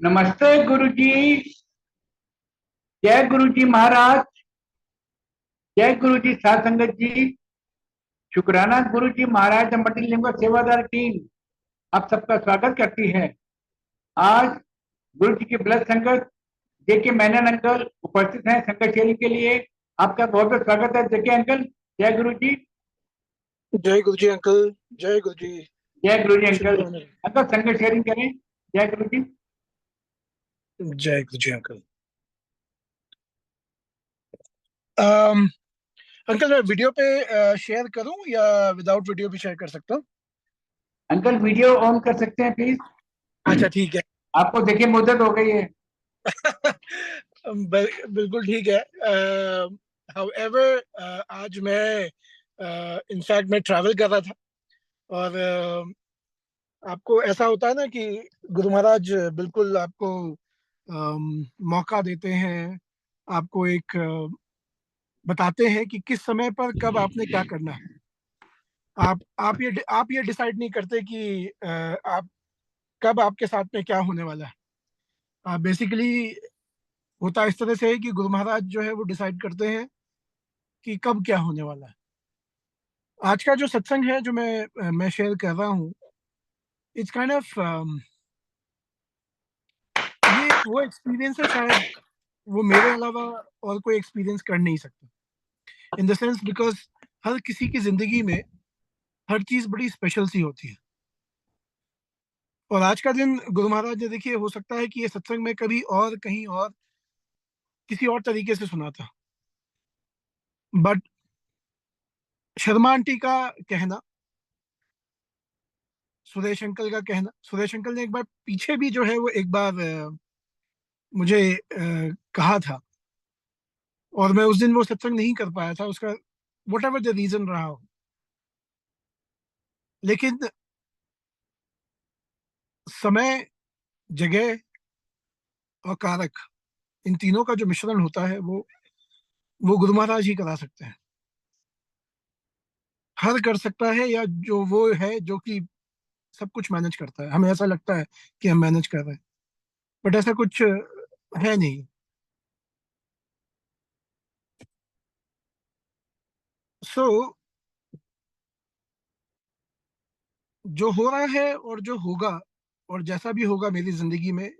नमस्ते गुरुजी। जय गुरुजी महाराज। जय गुरुजी साध संगत जी। शुक्राना गुरुजी महाराज अमृत लिंग सेवादार टीम आप सबका स्वागत करती है। आज गुरुजी की ब्लड संगत जेके मैनन अंकल उपस्थित हैं संगत शेयरिंग के लिए। आपका बहुत बहुत स्वागत है जेके अंकल। जय गुरुजी। जय गुरु जी अंकल। जय गुरु जी। जय गुरुजी अंकल। शुक्राना। अंकल संगत शेयरिंग करें। जय गुरुजी। जय गुरु जी अंकल। अम, अंकल मैं वीडियो पे शेयर करूं या विदाउट वीडियो भी शेयर कर सकता हूं? अंकल वीडियो ऑन कर सकते हैं प्लीज। अच्छा ठीक है। आपको देखिए मुद्दत हो गई है। बिल्कुल ठीक है। हाउएवर आज मैं इनफैक्ट मैं ट्रैवल कर रहा था और आपको ऐसा होता है ना कि गुरु महाराज बिल्कुल आपको मौका देते हैं, आपको एक बताते हैं कि किस समय पर कब आपने क्या करना है। आप ये डिसाइड नहीं करते कि आप कब आपके साथ में क्या होने वाला है। आप बेसिकली होता इस तरह से है कि गुरु महाराज जो है वो डिसाइड करते हैं कि कब क्या होने वाला है। आज का जो सत्संग है जो मैं शेयर कर रहा हूँ, इट्स काइंड ऑफ ये एक वो एक्सपीरियंस है, शायद वो मेरे अलावा और कोई एक्सपीरियंस कर नहीं सकता। इन द सेंस बिकॉज हर किसी की जिंदगी में हर चीज बड़ी स्पेशल सी होती है। और आज का दिन गुरु महाराज ने, देखिए, हो सकता है कि ये सत्संग में कभी और कहीं और किसी और तरीके से सुना था, बट शर्मा आंटी का कहना, सुरेश अंकल का कहना, सुरेश अंकल ने एक बार पीछे भी जो है वो एक बार मुझे कहा था, और मैं उस दिन वो सत्संग नहीं कर पाया था, उसका वट एवर द रीजन रहा हो। लेकिन समय, जगह और कारक, इन तीनों का जो मिश्रण होता है वो गुरु महाराज ही करा सकते हैं। हर कर सकता है, या जो वो है जो कि सब कुछ मैनेज करता है। हमें ऐसा लगता है कि हम मैनेज कर रहे हैं, बट ऐसा कुछ है नहीं। सो जो हो रहा है और जो होगा और जैसा भी होगा मेरी जिंदगी में,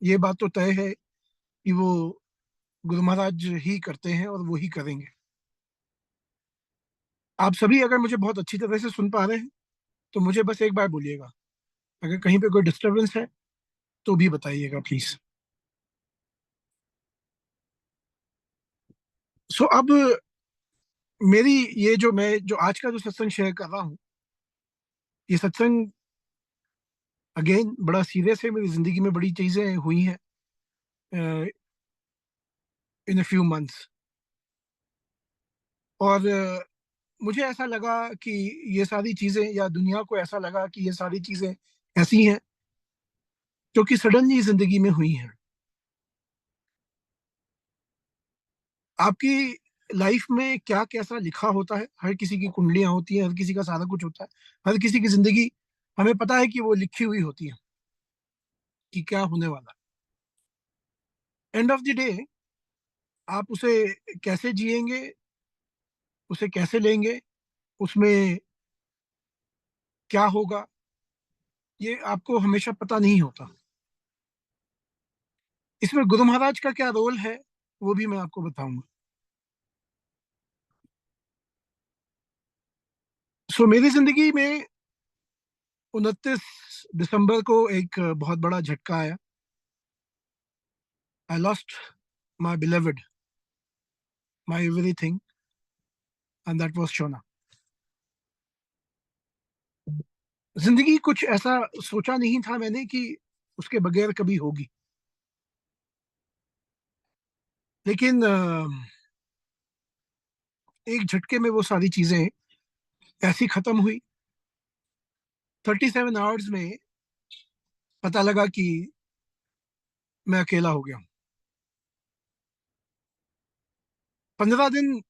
ये बात तो तय है कि वो गुरु महाराज ही करते हैं और वो ही करेंगे। आप सभी अगर मुझे बहुत अच्छी तरह से सुन पा रहे हैं तो मुझे बस एक बार बोलिएगा। अगर कहीं पे कोई डिस्टरबेंस है तो भी बताइएगा प्लीज। सो अब मेरी मैं जो आज का जो सत्संग शेयर कर रहा हूँ, ये सत्संग अगेन बड़ा सीरियस है। मेरी जिंदगी में बड़ी चीजें हुई हैं इन अ फ्यू मंथ्स, और मुझे ऐसा लगा कि ये सारी चीजें, या दुनिया को ऐसा लगा कि ये सारी चीजें ऐसी हैं जो कि सडनली जिंदगी में हुई हैं। आपकी लाइफ में क्या कैसा लिखा होता है, हर किसी की कुंडलियां होती हैं, हर किसी का सारा कुछ होता है, हर किसी की जिंदगी हमें पता है कि वो लिखी हुई होती है कि क्या होने वाला है। एंड ऑफ द डे आप उसे कैसे जिएंगे, उसे कैसे लेंगे, उसमें क्या होगा, ये आपको हमेशा पता नहीं होता। इसमें गुरु महाराज का क्या रोल है वो भी मैं आपको बताऊंगा। सो मेरी जिंदगी में 29 दिसंबर को एक बहुत बड़ा झटका आया। I lost my beloved, my everything, and that was Shona. जिंदगी कुछ ऐसा सोचा नहीं था मैंने कि उसके बगैर कभी होगी, लेकिन एक झटके में वो सारी चीजें ऐसी खत्म हुई। 37 आवर्स में पता लगा कि मैं अकेला हो गया हूँ। 15 दिन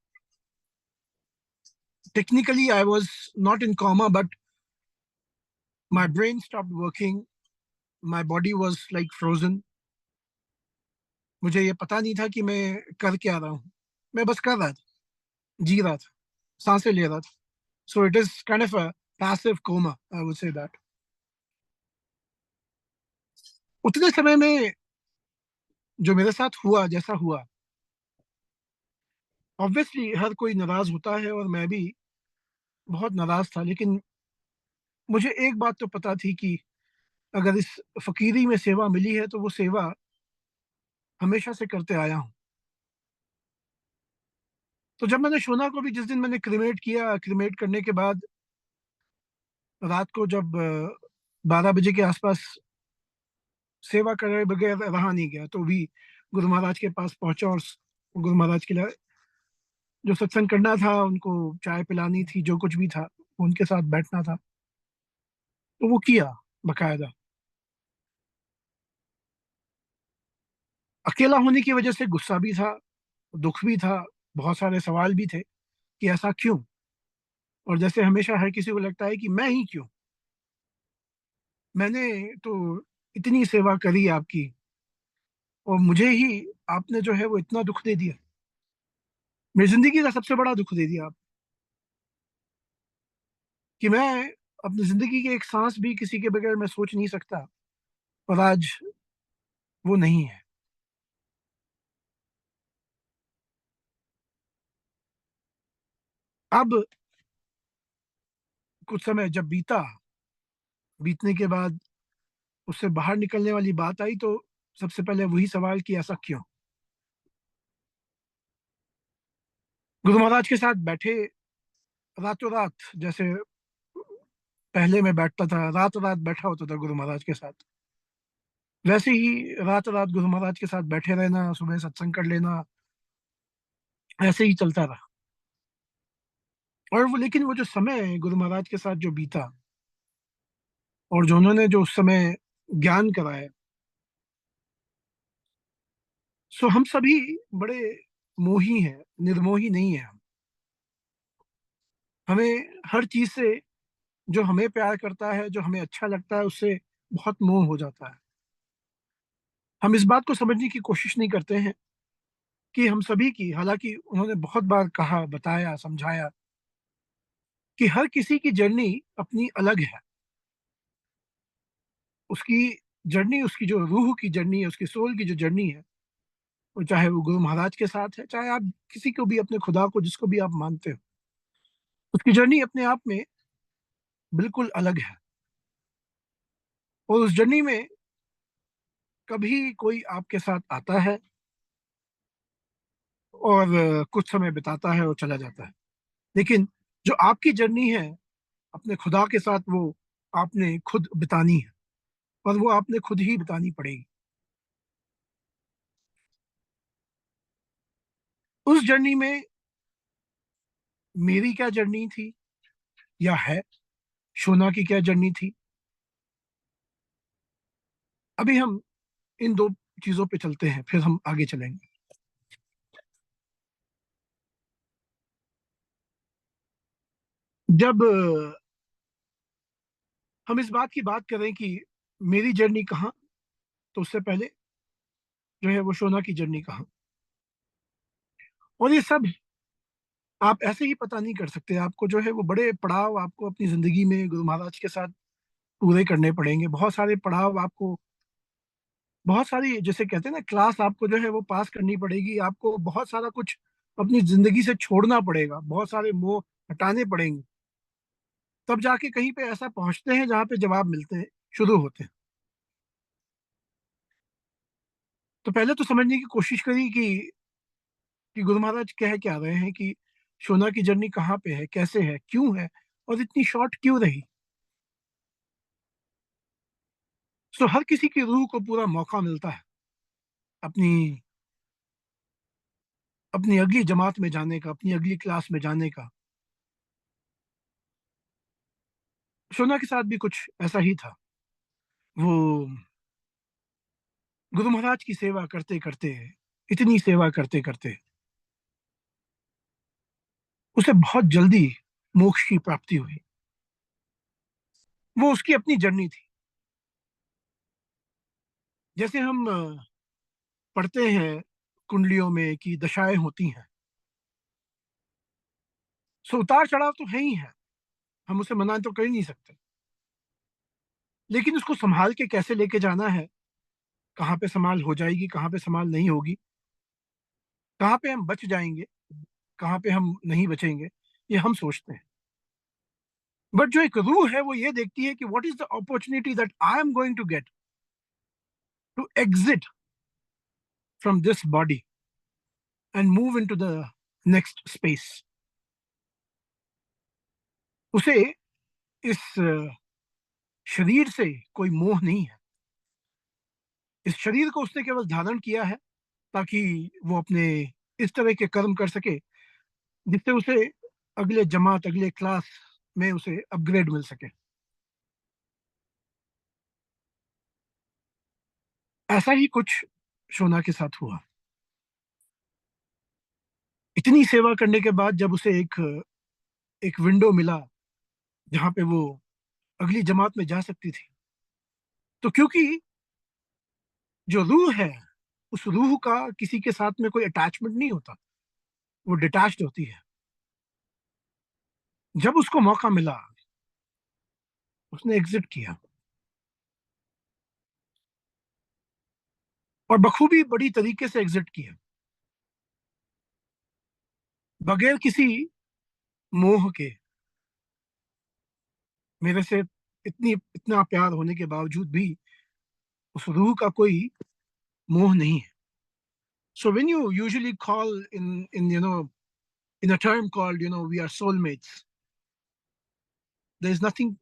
technically I was not in comma, but my brain stop working, my body was like frozen. मुझे ये पता नहीं था कि मैं कर क्या रहा हूँ। मैं बस कर रहा था, जी रहा था, सांसें ले रहा था। So it is kind of a passive coma, I would say that. उतने समय में जो मेरे साथ हुआ, जैसा हुआ, ऑब्वियसली हर कोई नाराज होता है और मैं भी बहुत नाराज था। लेकिन मुझे एक बात तो पता थी कि अगर इस फकीरी में सेवा मिली है तो वो सेवा हमेशा से करते आया हूँ। तो जब मैंने शोना को भी, जिस दिन मैंने क्रिमेट किया, क्रिमेट करने के बाद रात को जब 12 बजे के आसपास सेवा करे बगैर रहा नहीं गया, तो भी गुरु महाराज के पास पहुंचा और गुरु महाराज के लिए जो सत्संग करना था, उनको चाय पिलानी थी, जो कुछ भी था उनके साथ बैठना था, तो वो किया बकायदा। अकेला होने की वजह से गुस्सा भी था, दुख भी था, बहुत सारे सवाल भी थे कि ऐसा क्यों। और जैसे हमेशा हर किसी को लगता है कि मैं ही क्यों, मैंने तो इतनी सेवा करी आपकी और मुझे ही आपने जो है वो इतना दुख दे दिया। मेरी जिंदगी का सबसे बड़ा दुख दे दिया आप, कि मैं अपनी जिंदगी की एक सांस भी किसी के बगैर मैं सोच नहीं सकता, और आज वो नहीं है। अब कुछ समय जब बीता, बीतने के बाद उससे बाहर निकलने वाली बात आई, तो सबसे पहले वही सवाल कि ऐसा क्यों। गुरु महाराज के साथ बैठे रातों रात, जैसे पहले मैं बैठता था, रात रात बैठा होता था गुरु महाराज के साथ, वैसे ही रात रात गुरु महाराज के साथ बैठे रहना, सुबह सत्संग कर लेना, ऐसे ही चलता रहा। और वो, लेकिन वो जो समय गुरु महाराज के साथ जो बीता और जो उन्होंने जो उस समय ज्ञान कराया, सो हम सभी बड़े मोही हैं, निर्मोही नहीं है हम। हमें हर चीज से, जो हमें प्यार करता है, जो हमें अच्छा लगता है, उससे बहुत मोह हो जाता है। हम इस बात को समझने की कोशिश नहीं करते हैं कि हम सभी की, हालांकि उन्होंने बहुत बार कहा, बताया, समझाया कि हर किसी की जर्नी अपनी अलग है। उसकी जर्नी, उसकी जो रूह की जर्नी है, उसकी सोल की जो जर्नी है, वो चाहे वो गुरु महाराज के साथ है, चाहे आप किसी को भी, अपने खुदा को, जिसको भी आप मानते हो, उसकी जर्नी अपने आप में बिल्कुल अलग है। और उस जर्नी में कभी कोई आपके साथ आता है और कुछ समय बिताता है और चला जाता है। लेकिन जो आपकी जर्नी है अपने खुदा के साथ, वो आपने खुद बितानी है, और वो आपने खुद ही बितानी पड़ेगी। उस जर्नी में मेरी क्या जर्नी थी या है, शोना की क्या जर्नी थी, अभी हम इन दो चीजों पे चलते हैं, फिर हम आगे चलेंगे। जब हम इस बात की बात करें कि मेरी जर्नी कहाँ, तो उससे पहले जो है वो शोना की जर्नी कहाँ। और ये सब आप ऐसे ही पता नहीं कर सकते, आपको जो है वो बड़े पड़ाव आपको अपनी जिंदगी में गुरु महाराज के साथ पूरे करने पड़ेंगे। बहुत सारे पड़ाव आपको, बहुत सारी, जैसे कहते हैं ना, क्लास आपको जो है वो पास करनी पड़ेगी। आपको बहुत सारा कुछ अपनी जिंदगी से छोड़ना पड़ेगा, बहुत सारे मोह हटाने पड़ेंगे, तब जाके कहीं पे ऐसा पहुंचते हैं जहाँ पे जवाब मिलते हैं, शुरू होते हैं। तो पहले तो समझने की कोशिश करी कि गुरु महाराज कह क्या रहे हैं, कि शोना की जर्नी कहाँ पे है, कैसे है, क्यों है, और इतनी शॉर्ट क्यों रही। सो हर किसी की रूह को पूरा मौका मिलता है अपनी अपनी अगली जमात में जाने का, अपनी अगली क्लास में जाने का। शोना के साथ भी कुछ ऐसा ही था। वो गुरु महाराज की सेवा करते करते, इतनी सेवा करते करते, उसे बहुत जल्दी मोक्ष की प्राप्ति हुई। वो उसकी अपनी जर्नी थी। जैसे हम पढ़ते हैं कुंडलियों में कि दशाएं होती हैं, सो उतार चढ़ाव तो है ही है, हम उसे मना तो कर ही नहीं सकते। लेकिन उसको संभाल के कैसे लेके जाना है, कहाँ पे संभाल हो जाएगी, कहाँ पे संभाल नहीं होगी, कहाँ पे हम बच जाएंगे, कहाँ पे हम नहीं बचेंगे, ये हम सोचते हैं। बट जो एक रूह है वो ये देखती है कि what is the opportunity that I am going to get to exit from this body and move into the next space. उसे इस शरीर से कोई मोह नहीं है। इस शरीर को उसने केवल धारण किया है ताकि वो अपने इस तरह के कर्म कर सके जिससे उसे अगले जमात, अगले क्लास में उसे अपग्रेड मिल सके। ऐसा ही कुछ शोना के साथ हुआ। इतनी सेवा करने के बाद जब उसे एक एक विंडो मिला जहां पे वो अगली जमात में जा सकती थी, तो क्योंकि जो रूह है, उस रूह का किसी के साथ में कोई अटैचमेंट नहीं होता, वो डिटैच्ड होती है। जब उसको मौका मिला उसने एग्जिट किया, और बखूबी बड़ी तरीके से एग्जिट किया, बगैर किसी मोह के। मेरे से इतनी इतना प्यार होने के बावजूद भी उस रूह का कोई मोह नहीं है। So when you usually call in in a term called we are soulmates, there is nothing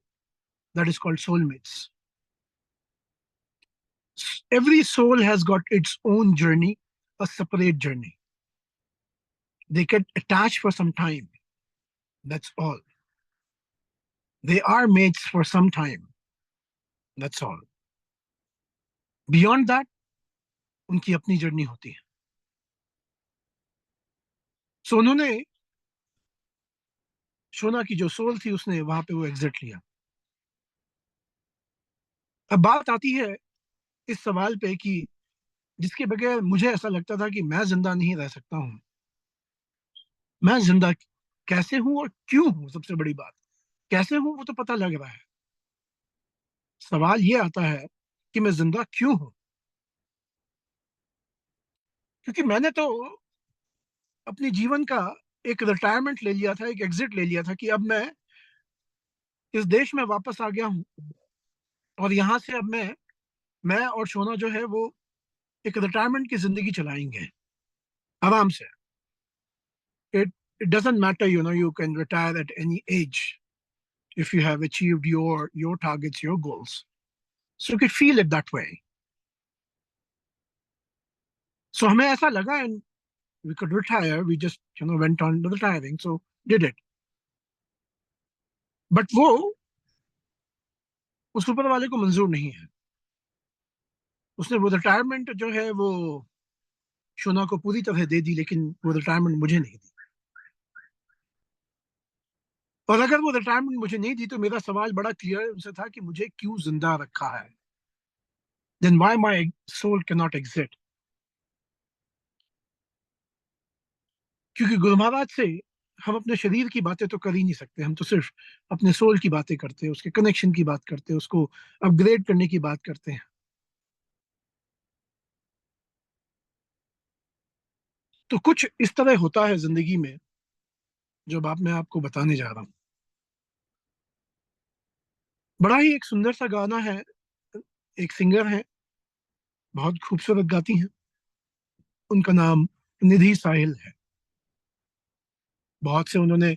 that is called soulmates. Every soul has got its own journey, a separate journey. They get attached for some time. That's all. They are mates for some time. That's all. Beyond that, उनकी अपनी journey होती है। सो उन्होंने, शोना की जो soul थी उसने वहां पे वो एग्जिट लिया। अब बात आती है इस सवाल पे कि जिसके बगैर मुझे ऐसा लगता था कि मैं जिंदा नहीं रह सकता हूँ, मैं जिंदा कैसे हूं और क्यों हूं। सबसे बड़ी बात, कैसे हूं वो तो पता लग रहा है, सवाल ये आता है कि मैं जिंदा क्यों हूं। क्योंकि मैंने तो अपने जीवन का एक रिटायरमेंट ले लिया था, एक एग्जिट ले लिया था कि अब मैं इस देश में वापस आ गया हूं, और यहाँ से अब मैं और शोना जो है वो एक रिटायरमेंट की जिंदगी चलाएंगे आराम से। It it doesn't matter, you can retire at any as if you have achieved your targets, your goals. So you could feel it that way. So हमें ऐसा लगा, and we could retire. We just went on retiring, so did it. But वो उस ऊपर वाले को मंजूर नहीं है। उसने वो रिटायरमेंट जो है वो शोना को पूरी तरह दे दी, लेकिन वो रिटायरमेंट मुझे नहीं दी। और अगर वो रिटायरमेंट मुझे नहीं दी तो मेरा सवाल बड़ा क्लियर उनसे था कि मुझे क्यों जिंदा रखा है। Then why my soul cannot exit? क्योंकि गुरु महाराज से हम अपने शरीर की बातें तो कर ही नहीं सकते, हम तो सिर्फ अपने सोल की बातें करते हैं, उसके कनेक्शन की बात करते हैं, उसको अपग्रेड करने की बात करते हैं। तो कुछ इस तरह होता है जिंदगी में जो बात मैं आपको बताने जा रहा हूँ। बड़ा ही एक सुंदर सा गाना है, एक सिंगर है, बहुत खूबसूरत गाती हैं, उनका नाम निधि साहिल है। बहुत से उन्होंने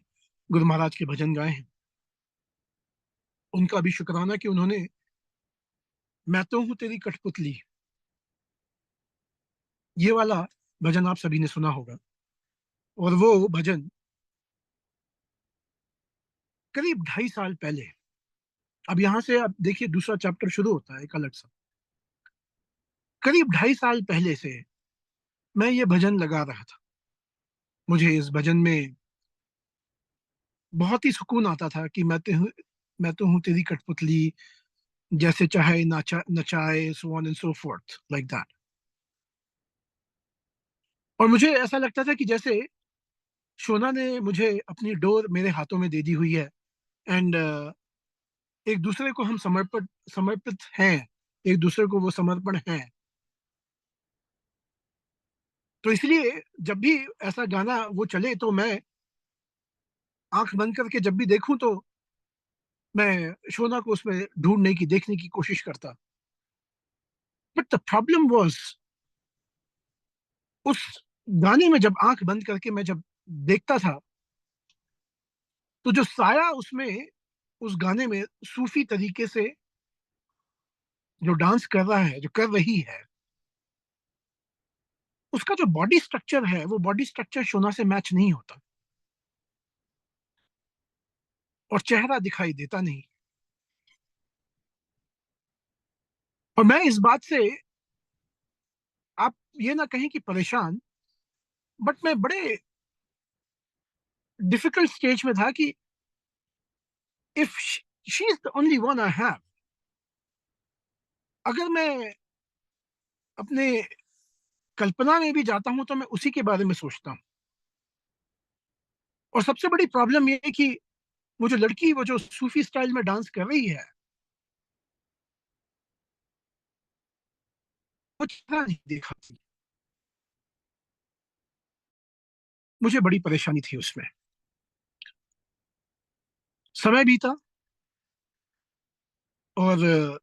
गुरु महाराज के भजन गाए हैं। उनका भी शुक्राना कि उन्होंने मैं तो हूं तेरी कठपुतली, ये वाला भजन आप सभी ने सुना होगा। और वो भजन करीब 2.5 साल पहले, अब यहां से आप देखिए दूसरा चैप्टर शुरू होता है एक अलग सा। करीब 2.5 साल पहले से मैं ये भजन लगा रहा था। मुझे इस भजन में बहुत ही सुकून आता था कि मैं तो हूँ तेरी कठपुतली, जैसे चाहे नचाए, so on and so forth, like that. और मुझे ऐसा लगता था कि जैसे शोना ने मुझे अपनी डोर मेरे हाथों में दे दी हुई है, एंड एक दूसरे को हम समर्पित समर्पित हैं, एक दूसरे को वो समर्पण है। तो इसलिए जब भी ऐसा गाना वो चले तो मैं आंख बंद करके जब भी देखूं तो मैं शोना को उसमें ढूंढने की, देखने की कोशिश करता। बट द प्रॉब्लम वाज, उस गाने में जब आंख बंद करके मैं जब देखता था, तो जो साया उसमें, उस गाने में सूफी तरीके से जो डांस कर रहा है, जो कर रही है, उसका जो बॉडी स्ट्रक्चर है, वो बॉडी स्ट्रक्चर शोना से मैच नहीं होता, और चेहरा दिखाई देता नहीं। और मैं इस बात से, आप ये ना कहें कि परेशान, बट मैं बड़े डिफिकल्ट स्टेज में था कि if she is the only one I have, अगर मैं अपने कल्पना में भी जाता हूं तो मैं उसी के बारे में सोचता हूँ। और सबसे बड़ी प्रॉब्लम ये है कि वो जो लड़की, वो जो सूफी स्टाइल में डांस कर रही है, वो चेहरा नहीं देखा। मुझे बड़ी परेशानी थी उसमें। समय बीता, और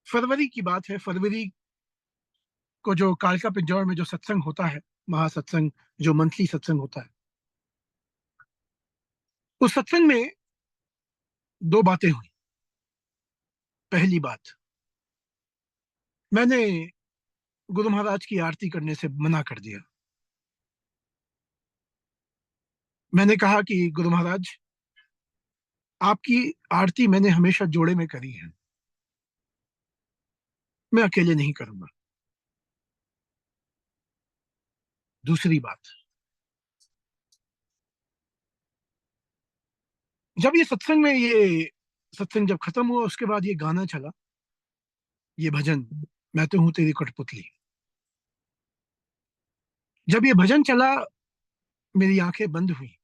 फरवरी की बात है। फरवरी को जो कालका पिंजौर में जो सत्संग होता है, महासत्संग, जो मंथली सत्संग होता है, उस सत्संग में दो बातें हुई। पहली बात, मैंने गुरु महाराज की आरती करने से मना कर दिया। मैंने कहा कि गुरु महाराज, आपकी आरती मैंने हमेशा जोड़े में करी है, मैं अकेले नहीं करूंगा। दूसरी बात, जब ये सत्संग में, ये सत्संग जब खत्म हुआ, उसके बाद ये गाना चला, ये भजन, मैं तो हूं तेरी कठपुतली। जब ये भजन चला, मेरी आंखें बंद हुई।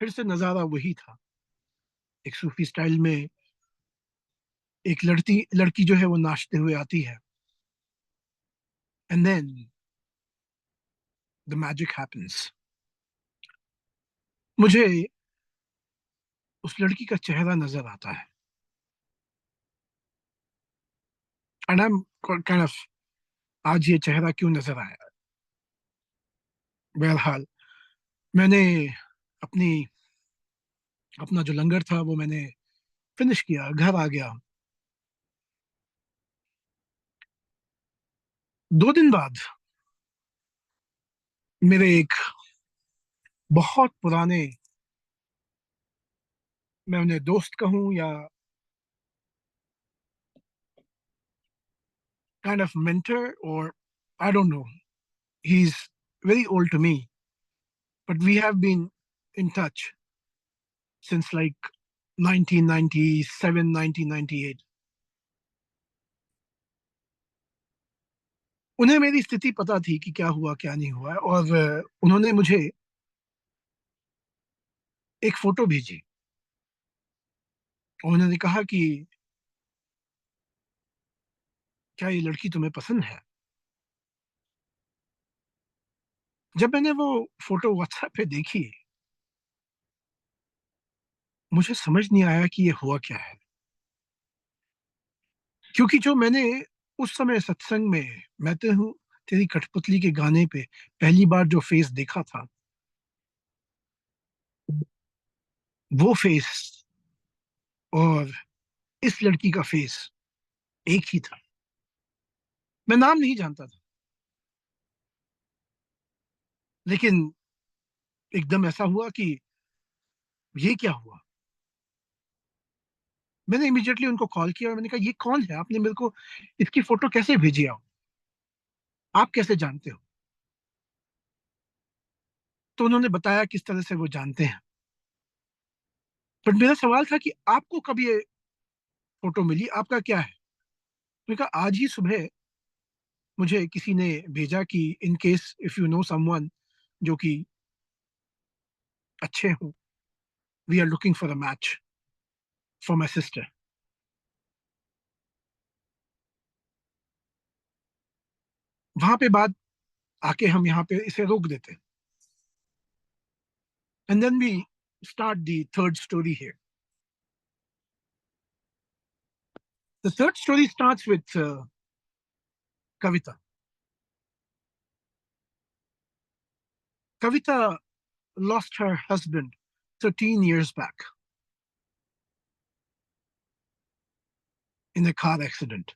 फिर से नजारा वही था, एक सूफी स्टाइल में एक लड़की लड़की जो है वो नाचते हुए आती है, and then the magic happens. मुझे उस लड़की का चेहरा नजर आता है, and I am kind of, आज ये चेहरा क्यों नजर आया। बहरहाल, मैंने अपनी अपना जो लंगर था वो मैंने फिनिश किया, घर आ गया। 2 दिन बाद मेरे एक बहुत पुराने, मैं उन्हें दोस्त कहूं या काइंड ऑफ मेंटर, और I don't know, he is very old to me, but we have been in touch since like 1997, 1998। उन्हें मेरी स्थिति पता थी कि क्या हुआ क्या नहीं हुआ, और उन्होंने मुझे एक फोटो भेजी, और उन्होंने कहा कि क्या ये लड़की तुम्हें पसंद है। जब मैंने वो फोटो व्हाट्सएप पे देखी, मुझे समझ नहीं आया कि ये हुआ क्या है। क्योंकि जो मैंने उस समय सत्संग में, मैं तो हूँ तेरी कठपुतली के गाने पे पहली बार जो फेस देखा था, वो फेस और इस लड़की का फेस एक ही था। मैं नाम नहीं जानता था, लेकिन एकदम ऐसा हुआ कि ये क्या हुआ। मैंने इमीडिएटली उनको कॉल किया और मैंने कहा, ये कौन है, आपने मेरे को इसकी फोटो कैसे भेजी, आप कैसे जानते हो। तो उन्होंने बताया किस तरह से वो जानते हैं। पर मेरा सवाल था कि आपको कब ये फोटो मिली, आपका क्या है? मैंने कहा आज ही सुबह मुझे किसी ने भेजा कि in case if you know someone जो कि अच्छे हों, we are looking for a match for my sister. वहां पे बात आके हम यहाँ पे इसे रोक देते, and then we start the third story here. The third story starts with Kavita. Kavita lost her husband 13 years back in a car accident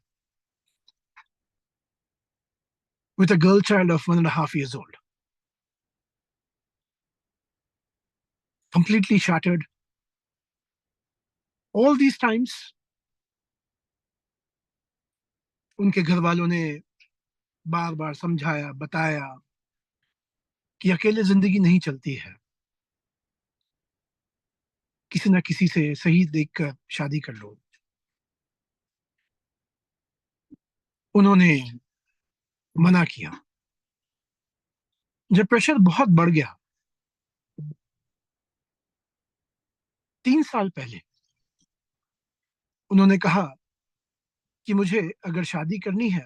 with a girl child of 1.5 years old. Completely shattered. All these times, उनके घर वालों ने बार बार समझाया, बताया कि अकेले जिंदगी नहीं चलती है, किसी ना किसी से सही देखकर शादी कर लो। उन्होंने मना किया। जब प्रेशर बहुत बढ़ गया, 3 साल पहले उन्होंने कहा कि मुझे अगर शादी करनी है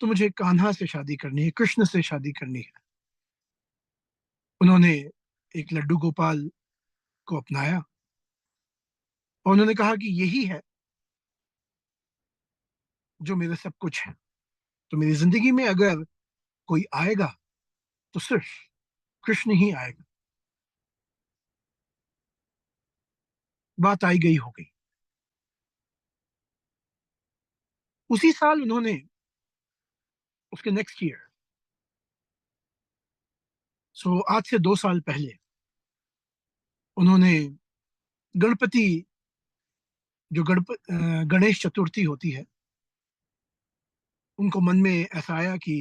तो मुझे कान्हा से शादी करनी है, कृष्ण से शादी करनी है। उन्होंने एक लड्डू गोपाल को अपनाया और उन्होंने कहा कि यही है जो मेरे सब कुछ है। तो मेरी जिंदगी में अगर कोई आएगा तो सिर्फ कृष्ण ही आएगा। बात आई गई हो गई। उसी साल उन्होंने, उसके नेक्स्ट ईयर, सो आज से 2 साल पहले उन्होंने गणपति, जो गणेश चतुर्थी होती है, उनको मन में ऐसा आया कि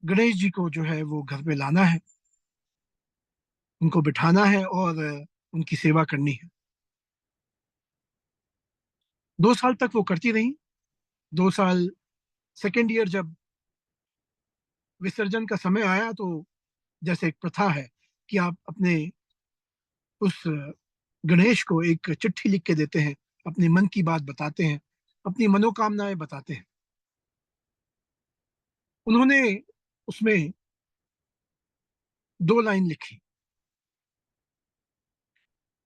गणेश जी को जो है वो घर पे लाना है, उनको बिठाना है और उनकी सेवा करनी है। 2 साल तक वो करती रही। 2 साल, सेकेंड ईयर जब विसर्जन का समय आया तो जैसे एक प्रथा है कि आप अपने उस गणेश को एक चिट्ठी लिख के देते हैं, अपने मन की बात बताते हैं, अपनी मनोकामनाएं बताते हैं। उन्होंने उसमें 2 लाइन लिखी।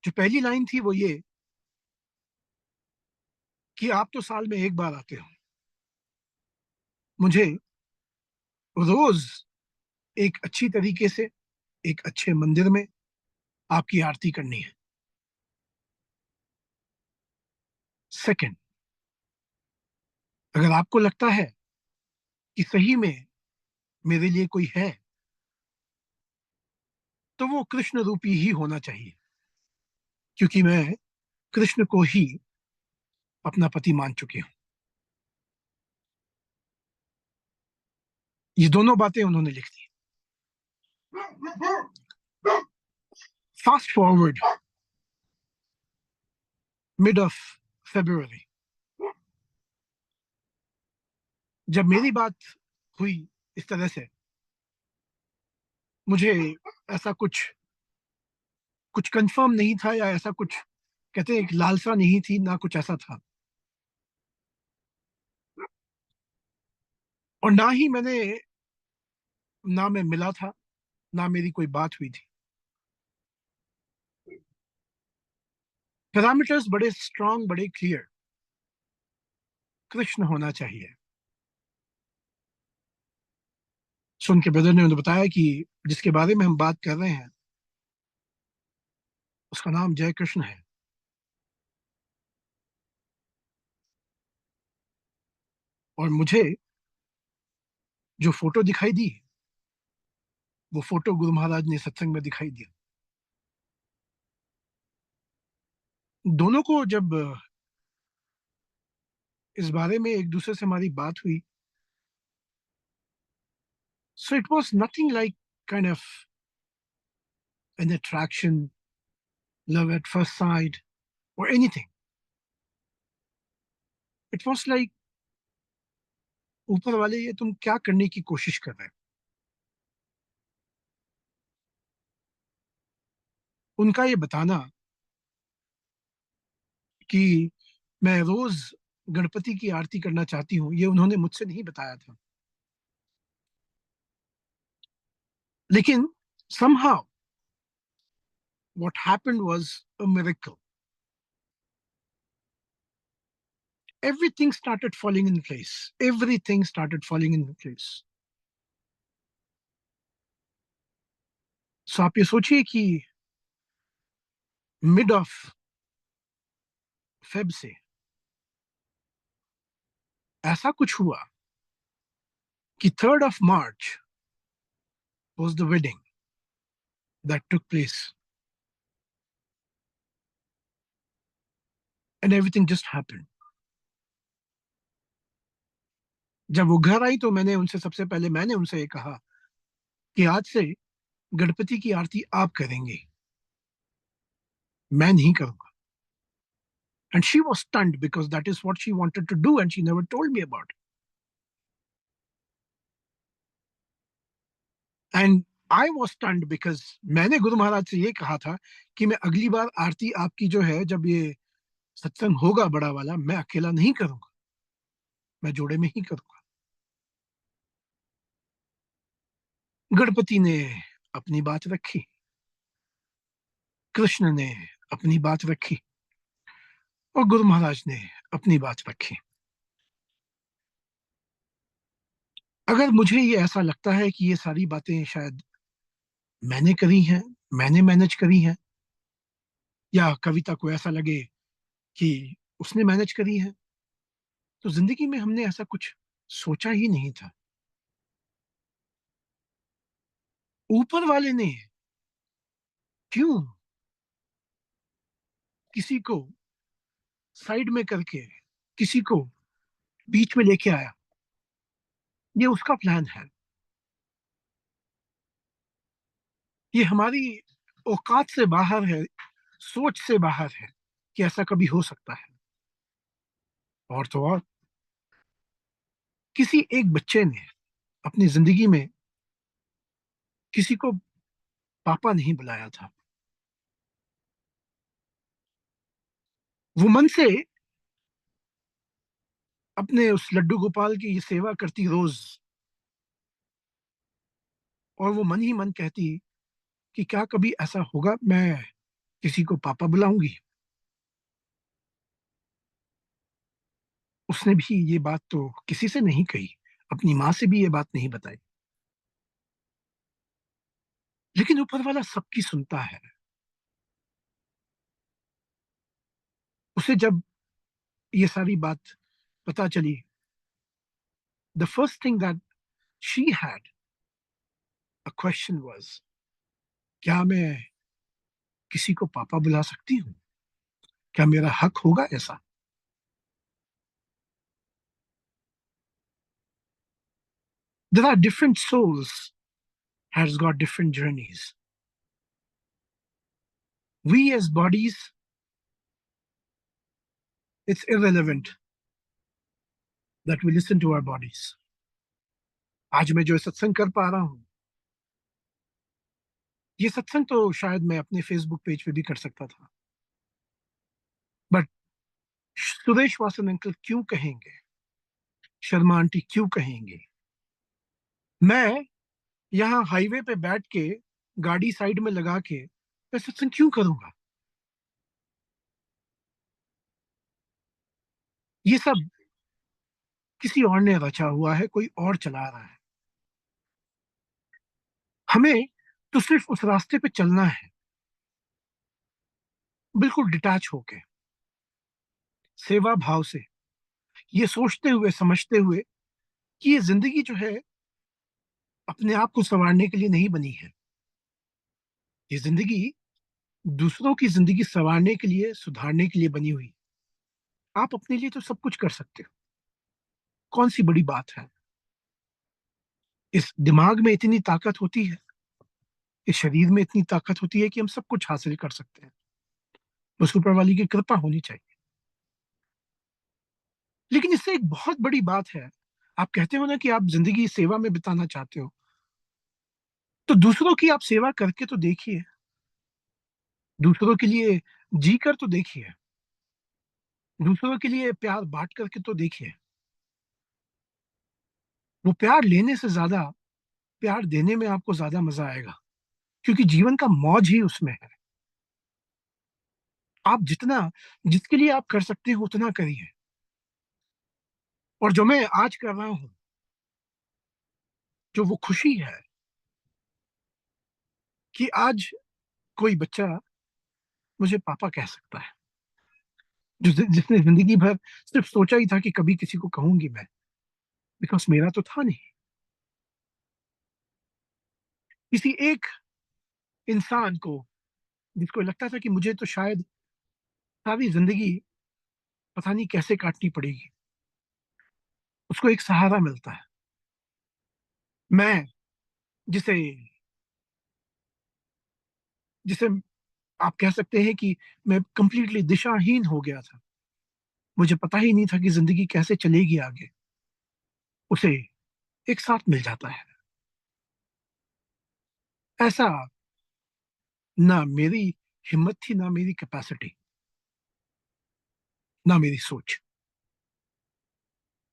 जो पहली लाइन थी वो ये कि आप तो साल में एक बार आते हो, मुझे रोज एक अच्छी तरीके से एक अच्छे मंदिर में आपकी आरती करनी है। सेकंड, अगर आपको लगता है कि सही में मेरे लिए कोई है तो वो कृष्ण रूपी ही होना चाहिए, क्योंकि मैं कृष्ण को ही अपना पति मान चुकी हूं। ये दोनों बातें उन्होंने लिख दी। Fast forward mid of February, जब मेरी बात हुई इस तरह से, मुझे ऐसा कुछ कुछ कंफर्म नहीं था, या ऐसा कुछ कहते हैं एक लालसा नहीं थी, ना कुछ ऐसा था। और ना ही मैंने, ना मैं मिला था, ना मेरी कोई बात हुई थी। पैरामीटर्स बड़े स्ट्रांग, बड़े क्लियर, कृष्ण होना चाहिए। सो उनके ब्रदर ने उन्हें बताया कि जिसके बारे में हम बात कर रहे हैं उसका नाम जय कृष्ण है। और मुझे जो फोटो दिखाई दी, वो फोटो गुरु महाराज ने सत्संग में दिखाई दिया। दोनों को जब इस बारे में एक दूसरे से हमारी बात हुई, so it was nothing like kind of N attraction love at first sight, or anything. It was like, ऊपर वाले ये तुम क्या करने की कोशिश कर रहे हो? उनका ये बताना कि मैं रोज गणपति की आरती करना चाहती हूँ, ये उन्होंने मुझसे नहीं बताया था। लेकिन somehow what happened was a miracle. Everything started falling in place. Everything started falling in place. So आप ये सोचिए कि मिड ऑफ फेब से ऐसा कुछ हुआ कि 3rd of March was the wedding that took place, and everything just happened. जब वो घर आई तो सबसे पहले मैंने उनसे ये कहा कि आज से गणपति की आरती आप करेंगे, मैं नहीं करूंगा. And she was stunned because that is what she wanted to do and she never told me about it. And I was stunned because मैंने गुरु महाराज से ये कहा था कि मैं अगली बार आरती आपकी जो है, जब ये सत्संग होगा बड़ा वाला, मैं अकेला नहीं करूंगा, मैं जोड़े में ही करूंगा. गणपति ने अपनी बात रखी, कृष्ण ने अपनी बात रखी और गुरु महाराज ने अपनी बात रखी. अगर मुझे ये ऐसा लगता है कि ये सारी बातें शायद मैंने करी हैं, मैंने मैनेज करी हैं, या कविता को ऐसा लगे कि उसने मैनेज करी है, तो जिंदगी में हमने ऐसा कुछ सोचा ही नहीं था. ऊपर वाले ने क्यों किसी को साइड में करके किसी को बीच में लेके आया, ये उसका प्लान है. ये हमारी औकात से बाहर है, सोच से बाहर है कि ऐसा कभी हो सकता है. और तो और, किसी एक बच्चे ने अपनी जिंदगी में किसी को पापा नहीं बुलाया था. वो मन से अपने उस लड्डू गोपाल की ये सेवा करती रोज, और वो मन ही मन कहती कि क्या कभी ऐसा होगा मैं किसी को पापा बुलाऊंगी. उसने भी ये बात तो किसी से नहीं कही, अपनी माँ से भी ये बात नहीं बताई. लेकिन ऊपर वाला सबकी सुनता है. उसे जब ये सारी बात पता चली, the first thing that she had a question was, क्या मैं किसी को पापा बुला सकती हूँ? क्या मेरा हक होगा ऐसा? There are different souls, has got different journeys. We as bodies, it's irrelevant that we listen to our bodies. आज मैं जो सत्संग कर पा रहा हूँ, ये सत्संग तो शायद मैं अपने फेसबुक पेज पे भी कर सकता था, बट सुरेश वासन अंकल क्यों कहेंगे, शर्मा आंटी क्यों कहेंगे? मैं यहाँ हाईवे पे बैठ के गाड़ी साइड में लगा के मैं सत्संग क्यों करूंगा? ये सब किसी और ने रचा हुआ है, कोई और चला रहा है. हमें तो सिर्फ उस रास्ते पे चलना है, बिल्कुल डिटैच होके, सेवा भाव से, ये सोचते हुए समझते हुए कि ये जिंदगी जो है अपने आप को संवारने के लिए नहीं बनी है. ये जिंदगी दूसरों की जिंदगी संवारने के लिए, सुधारने के लिए बनी हुई. आप अपने लिए तो सब कुछ कर सकते हो, कौन सी बड़ी बात है? इस दिमाग में इतनी ताकत होती है, इस शरीर में इतनी ताकत होती है कि हम सब कुछ हासिल कर सकते हैं. बस ऊपर वाली की कृपा होनी चाहिए। लेकिन इससे एक बहुत बड़ी बात है, आप कहते हो ना कि आप जिंदगी सेवा में बिताना चाहते हो, तो दूसरों की आप सेवा करके तो देखिए, दूसरों के लिए जी कर तो देखिए, दूसरों के लिए प्यार बांट करके तो देखिए। वो प्यार लेने से ज्यादा प्यार देने में आपको ज्यादा मजा आएगा, क्योंकि जीवन का मौज ही उसमें है। आप जितना, जिसके लिए आप कर सकते हो उतना करिए। और जो मैं आज कर रहा हूं, जो वो खुशी है कि आज कोई बच्चा मुझे पापा कह सकता है, जिसने जिंदगी भर सिर्फ सोचा ही था कि कभी किसी को कहूंगी मैं, बिकॉज मेरा तो था नहीं। किसी एक इंसान को, जिसको लगता था कि मुझे तो शायद सारी जिंदगी पता नहीं कैसे काटनी पड़ेगी, उसको एक सहारा मिलता है। मैं, जिसे जिसे आप कह सकते हैं कि मैं कंप्लीटली दिशाहीन हो गया था, मुझे पता ही नहीं था कि जिंदगी कैसे चलेगी आगे, उसे एक साथ मिल जाता है। ऐसा ना मेरी हिम्मत थी, ना मेरी कैपेसिटी, ना मेरी सोच।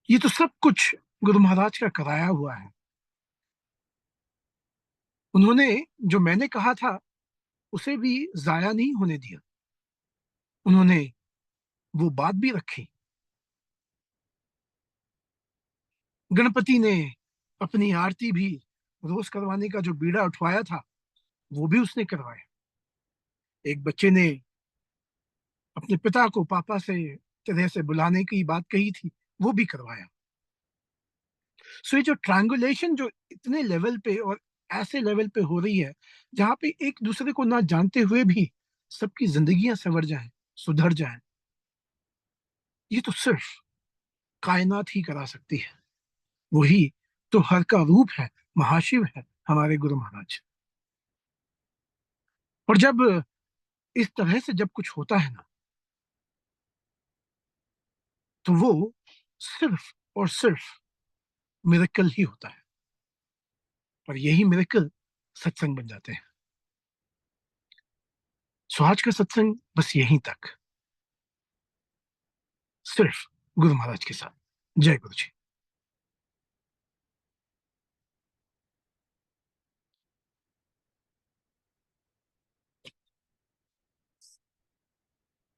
ये तो सब कुछ गुरु महाराज का कराया हुआ है। उन्होंने जो मैंने कहा था उसे भी जाया नहीं होने दिया, उन्होंने वो बात भी रखी। गणपति ने अपनी आरती भी रोज करवाने का जो बीड़ा उठवाया था, वो भी उसने करवाया। एक बच्चे ने अपने पिता को पापा से तरह से बुलाने की बात कही थी, वो भी करवाया। सो ये जो ट्रायंगुलेशन जो इतने लेवल पे और ऐसे लेवल पे हो रही है, जहां पे एक दूसरे को ना जानते हुए भी सबकी जिंदगियां संवर जाएं, सुधर जाएं, ये तो सिर्फ कायनात ही करा सकती है। वही तो हर का रूप है, महाशिव है हमारे गुरु महाराज। और जब इस तरह से जब कुछ होता है ना, तो वो सिर्फ और सिर्फ मिरेकल ही होता है। और यही मिरेकल सत्संग बन जाते हैं। सो आज का सत्संग बस यहीं तक, सिर्फ गुरु महाराज के साथ। जय गुरु जी।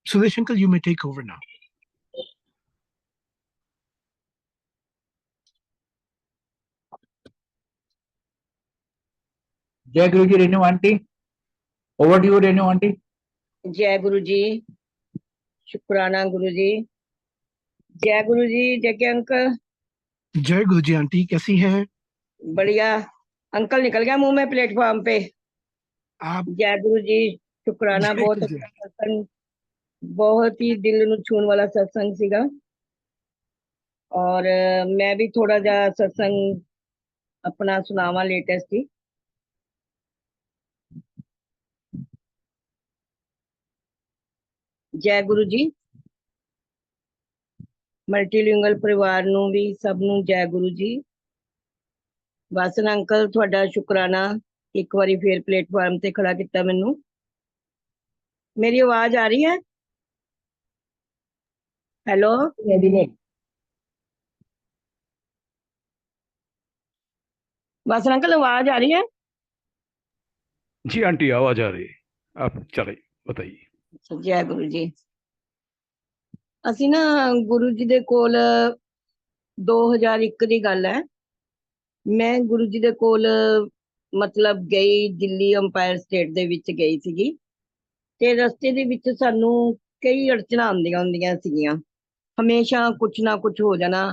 Suresh uncle, you may take over now. जय गुरु जी। Renu aunty, over to you Renu aunty. जय गुरु जी, शुक्राना गुरु जी। जय गुरु जी, जय के अंकल। जय गुरु जी आंटी, कैसी हैं बढ़िया। अंकल निकल गया मुंह में प्लेटफॉर्म पे। आप? जय गुरु जी, शुक्राना। जय बहुत गुरु जी। अच्छा सत्संग, बहुत ही दिल ਨੂੰ छूਣ वाला सत्संग सीगा। और मैं भी थोड़ा जा सत्संग अपना सुनावा लेटेस्ट ही। जय गुरु जी। ਮਲਟੀਲਿੰਗੁਅਲ ਪਰਿਵਾਰ ਨੂੰ ਵੀ ਸਭ ਨੂੰ ਜੈ ਗੁਰੂ ਜੀ। ਵਾਸਨ ਅੰਕਲ, ਤੁਹਾਡਾ ਸ਼ੁਕਰਾਨਾ, ਇੱਕ ਵਾਰੀ ਫੇਰ ਪਲੇਟਫਾਰਮ ਤੇ ਖੜਾ ਕੀਤਾ ਮੈਨੂੰ। ਮੇਰੀ ਆਵਾਜ਼ ਆ ਰਹੀ ਹੈ? हेलो, वासन अंकल, आवाज आ रही है? जी आंटी, आवाज आ रही है। आप चले बताइए। जय गुरु जी। ਅਸੀਂ ਨਾ ਗੁਰੂ ਜੀ ਦੇ ਕੋਲ 2001 ਦੀ ਗੱਲ ਹੈ। ਮੈਂ ਗੁਰੂ ਜੀ ਦੇ ਕੋਲ ਮਤਲਬ ਗਈ, ਦਿੱਲੀ ਅੰਪਾਇਰ ਸਟੇਟ ਦੇ ਵਿੱਚ ਗਈ ਸੀਗੀ। ਤੇ ਰਸਤੇ ਦੇ ਵਿੱਚ ਸਾਨੂੰ ਕਈ ਅੜਚਣਾਂ ਆਉਂਦੀਆਂ ਹੁੰਦੀਆਂ ਸੀਗੀਆਂ। ਹਮੇਸ਼ਾ ਕੁਛ ਨਾ ਕੁਛ ਹੋ ਜਾਣਾ,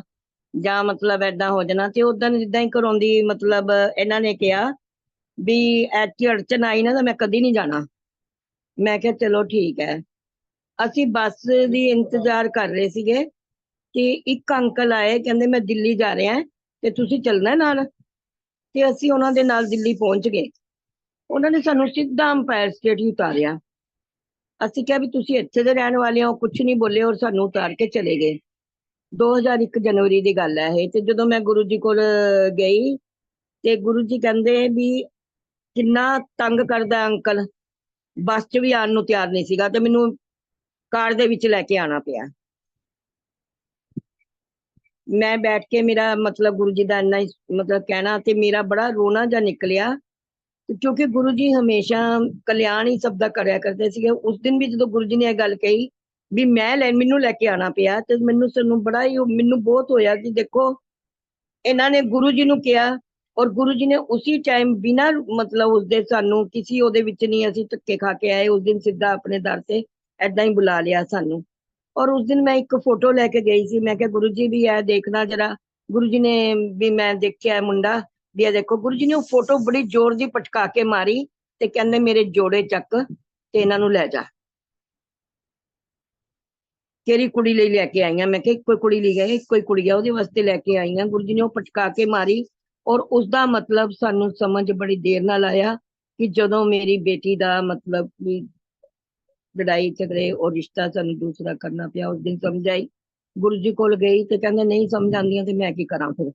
ਜਾਂ ਮਤਲਬ ਏਦਾਂ ਹੋ ਜਾਣਾ। ਤੇ ਉਦੋਂ ਜਿੱਦਾਂ ਹੀ ਘਰੋਂ ਦੀ ਮਤਲਬ ਇਹਨਾਂ ਨੇ ਕਿਹਾ ਵੀ ਐਤਕੀ ਅੜਚਨ ਆਈ ਨਾ ਤਾਂ ਮੈਂ ਕਦੀ ਨਹੀਂ ਜਾਣਾ। ਮੈਂ ਕਿਹਾ ਚਲੋ ਠੀਕ ਹੈ। ਅਸੀਂ ਬੱਸ ਦੀ ਇੰਤਜ਼ਾਰ ਕਰ ਰਹੇ ਸੀਗੇ ਕਿ ਇੱਕ ਅੰਕਲ ਆਏ, ਕਹਿੰਦੇ ਮੈਂ ਦਿੱਲੀ ਜਾ ਰਿਹਾ ਤੇ ਤੁਸੀਂ ਚੱਲਣਾ ਨਾਲ। ਤੇ ਅਸੀਂ ਉਹਨਾਂ ਦੇ ਨਾਲ ਦਿੱਲੀ ਪਹੁੰਚ ਗਏ। ਉਹਨਾਂ ਨੇ ਸਾਨੂੰ ਸਿੱਧਾ ਅੰਪਾਇਰ ਸਟੇਟ ਹੀ ਉਤਾਰਿਆ। ਅਸੀਂ ਕਿਹਾ ਵੀ ਤੁਸੀਂ ਇੱਥੇ ਦੇ ਰਹਿਣ ਵਾਲੇ ਹੋ, ਕੁਝ ਨਹੀਂ ਬੋਲੇ ਔਰ ਸਾਨੂੰ ਉਤਾਰ ਕੇ ਚਲੇ ਗਏ। 2001 ਜਨਵਰੀ ਦੀ ਗੱਲ ਹੈ ਇਹ। ਤੇ ਜਦੋਂ ਮੈਂ ਗੁਰੂ ਜੀ ਕੋਲ ਗਈ ਤੇ ਗੁਰੂ ਜੀ ਕਹਿੰਦੇ ਵੀ ਕਿੰਨਾ ਤੰਗ ਕਰਦਾ ਅੰਕਲ, ਬੱਸ 'ਚ ਵੀ ਆਉਣ ਨੂੰ ਤਿਆਰ ਨਹੀਂ ਸੀਗਾ ਤੇ ਮੈਨੂੰ ਕਾਰ ਦੇ ਵਿੱਚ ਲੈ ਕੇ ਆਣਾ ਪਿਆ। ਮੈਂ ਬੈਠ ਕੇ ਮੇਰਾ ਮਤਲਬ ਗੁਰੂ ਜੀ ਦਾ ਇੰਨਾ ਮਤਲਬ ਕਹਿਣਾ ਤੇ ਮੇਰਾ ਬੜਾ ਰੋਣਾ ਜਿਹਾ ਨਿਕਲਿਆ, ਕਿਉਂਕਿ ਗੁਰੂ ਜੀ ਹਮੇਸ਼ਾ ਕਲਿਆਣ ਹੀ ਸਭ ਦਾ ਕਰਿਆ ਕਰਦੇ ਸੀਗੇ। ਉਸ ਦਿਨ ਵੀ ਜਦੋਂ ਗੁਰੂ ਜੀ ਨੇ ਇਹ ਗੱਲ ਕਹੀ ਵੀ ਮੈਨੂੰ ਲੈ ਕੇ ਆਣਾ ਪਿਆ ਤੇ ਸਾਨੂੰ ਬੜਾ ਹੀ ਮੈਨੂੰ ਬਹੁਤ ਹੋਇਆ ਕਿ ਦੇਖੋ ਇਹਨਾਂ ਨੇ ਗੁਰੂ ਜੀ ਨੂੰ ਕਿਹਾ ਔਰ ਗੁਰੂ ਜੀ ਨੇ ਉਸੇ ਟਾਈਮ ਬਿਨਾਂ ਮਤਲਬ ਉਸਦੇ ਸਾਨੂੰ ਕਿਸੇ ਉਹਦੇ ਵਿੱਚ ਨਹੀਂ ਅਸੀਂ ਧੱਕੇ ਖਾ ਕੇ ਆਏ। ਉਸ ਦਿਨ ਸਿੱਧਾ ਆਪਣੇ ਦਰ ਤੇ ਏਦਾਂ ਹੀ ਬੁਲਾ ਲਿਆ ਸਾਨੂੰ। ਔਰ ਉਸ ਦਿਨ ਮੈਂ ਇੱਕ ਫੋਟੋ ਲੈ ਕੇ ਗਈ ਸੀ, ਮੈਂ ਕਿਹਾ ਗੁਰੂ ਜੀ ਵੀ ਇਹ ਦੇਖਣਾ ਜਰਾ। ਗੁਰੂ ਜੀ ਨੇ ਵੀ ਮੈਂ ਦੇਖਿਆ ਮੁੰਡਾ ਵੀ ਇਹ ਦੇਖੋ। ਗੁਰੂ ਜੀ ਨੇ ਉਹ ਫੋਟੋ ਬੜੀ ਜ਼ੋਰ ਦੀ ਪਟਕਾ ਕੇ ਮਾਰੀ ਤੇ ਕਹਿੰਦੇ ਮੇਰੇ ਜੋੜੇ ਚੱਕ ਤੇ ਇਹਨਾਂ ਨੂੰ ਲੈ ਜਾ। ਕਿਹੜੀ ਕੁੜੀ ਲਈ ਲੈ ਕੇ ਆਈਆਂ? ਮੈਂ ਕਿਹਾ ਇੱਕੋ ਕੁੜੀ ਲਈ ਗਏ, ਇੱਕੋ ਹੀ ਕੁੜੀ ਆ ਉਹਦੇ ਵਾਸਤੇ ਲੈ ਕੇ ਆਈਆਂ। ਗੁਰੂ ਜੀ ਨੇ ਉਹ ਪਟਕਾ ਕੇ ਮਾਰੀ ਔਰ ਉਸਦਾ ਮਤਲਬ ਸਾਨੂੰ ਸਮਝ ਬੜੀ ਦੇਰ ਨਾਲ ਆਇਆ ਕਿ ਜਦੋਂ ਮੇਰੀ ਬੇਟੀ ਦਾ ਮਤਲਬ ਵੀ ਲੜਾਈ ਝਗੜੇ ਔਰ ਰਿਸ਼ਤਾ ਸਾਨੂੰ ਦੂਸਰਾ ਕਰਨਾ ਪਿਆ, ਉਸ ਦਿਨ ਸਮਝ ਆਈ। ਗੁਰੂ ਜੀ ਕੋਲ ਗਈ ਤੇ ਕਹਿੰਦੇ ਨਹੀਂ ਸਮਝ ਆਉਂਦੀਆਂ ਤੇ ਮੈਂ ਕੀ ਕਰਾਂ ਫਿਰ।